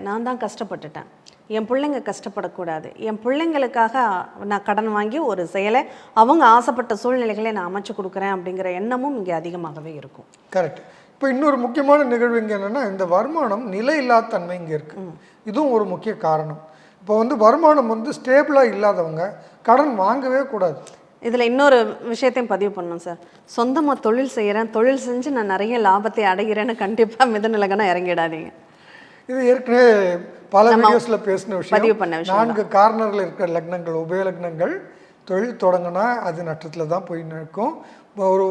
நான் தான் கஷ்டப்பட்டுட்டேன். என் பிள்ளைங்க கஷ்டப்படக்கூடாது. என் பிள்ளைங்களுக்காக நான் கடன் வாங்கி ஒரு செயலை அவங்க ஆசைப்பட்ட சூழ்நிலைகளை நான் அமைச்சு கொடுக்குறேன் அப்படிங்கிற எண்ணமும் இங்கே அதிகமாகவே இருக்கும். கரெக்ட். இப்போ இன்னொரு முக்கியமான நிகழ்வு இங்கே என்னென்னா, இந்த வருமானம் நிலையில்லாத தன்மை இங்கே இருக்குது. இதுவும் ஒரு முக்கிய காரணம். இப்போ வருமானம் ஸ்டேபிளாக இல்லாதவங்க கடன் வாங்கவே கூடாது. இதில் இன்னொரு விஷயத்தையும் பதிவு பண்ணணும் சார். சொந்தமாக தொழில் செய்கிறேன், தொழில் செஞ்சு நான் நிறைய லாபத்தை அடைகிறேன்னு கண்டிப்பாக மிதுன லக்னம் இறங்கிடாதீங்க. இது ஏற்கனவே பல வீடியோஸில் பேசின பதிவு பண்ண விஷயம். 4 கார்னரில் இருக்கிற லக்னங்கள், உபய லக்னங்கள் தொழில் தொடங்கினா அது நட்டத்தில் தான் போய் நிற்கும். ஒரு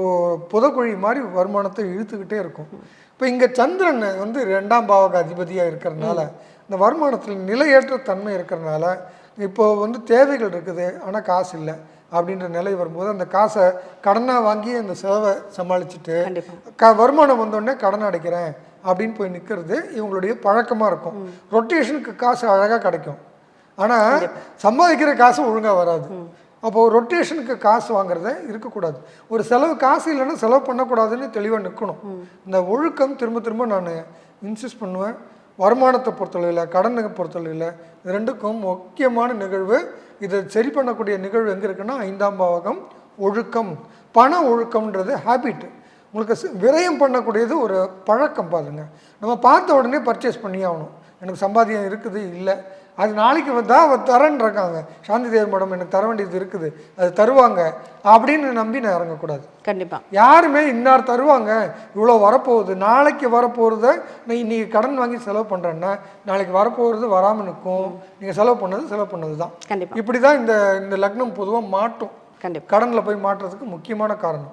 புதக்குழி மாதிரி வருமானத்தை இழுத்துக்கிட்டே இருக்கும். இப்போ இங்கே சந்திரன் 2ஆம் பாவக அதிபதியாக இருக்கிறதுனால இந்த வருமானத்தில் நிலையற்ற தன்மை இருக்கிறதுனால இப்போ தேவைகள் இருக்குது ஆனால் காசு இல்லை அப்படின்ற நிலை வரும்போது அந்த காசை கடனாக வாங்கி அந்த செலவை சமாளிச்சுட்டு வருமானம் வந்தோடனே கடன் அடைக்கிறேன் அப்படின்னு போய் நிற்கிறது இவங்களுடைய பழக்கமாக இருக்கும். ரொட்டேஷனுக்கு காசு அழகாக கிடைக்கும், ஆனால் சம்பாதிக்கிற காசு ஒழுங்காக வராது. அப்போது ரொட்டேஷனுக்கு காசு வாங்குறத இருக்கக்கூடாது. ஒரு செலவு காசு இல்லைன்னா செலவு பண்ணக்கூடாதுன்னு தெளிவாக நிற்கணும். இந்த ஒழுக்கம் திரும்ப திரும்ப நான் இன்சிஸ்ட் பண்ணுவேன். வருமானத்தை பொறுத்தளவில், கடனுக்கு பொறுத்தளவில், இது ரெண்டுக்கும் முக்கியமான நிகழ்வு. இதை சரி பண்ணக்கூடிய நிகழ்வு எங்கே இருக்குன்னா 5ஆம் பாவகம் ஒழுக்கம். பண ஒழுக்கம்ன்றது ஹேபிட். உங்களுக்கு விரயம் பண்ணக்கூடியது ஒரு பழக்கம். பாருங்க, நம்ம பார்த்த உடனே பர்ச்சேஸ் பண்ணி ஆகணும். எனக்கு சம்பாத்தியம் இருக்குது, இல்லை அது நாளைக்கு தான் தரேன்னு இருக்காங்க, சாந்தி தேவி மேடம் எனக்கு தர வேண்டியது இருக்குது, அது தருவாங்க அப்படின்னு நம்பி நான் இறங்கக்கூடாது. கண்டிப்பாக யாருமே இன்னார் தருவாங்க, இவ்வளோ வரப்போகுது, நாளைக்கு வரப்போகிறத நான் இன்றைக்கி கடன் வாங்கி செலவு பண்ணுறேன்னா நாளைக்கு வரப்போகிறது வராமல் நிற்கும். நீங்கள் செலவு பண்ணது தான். கண்டிப்பாக இப்படி தான் இந்த லக்னம் பொதுவாக மாட்டும். கண்டிப்பாக கடனில் போய் மாட்டுறதுக்கு முக்கியமான காரணம்.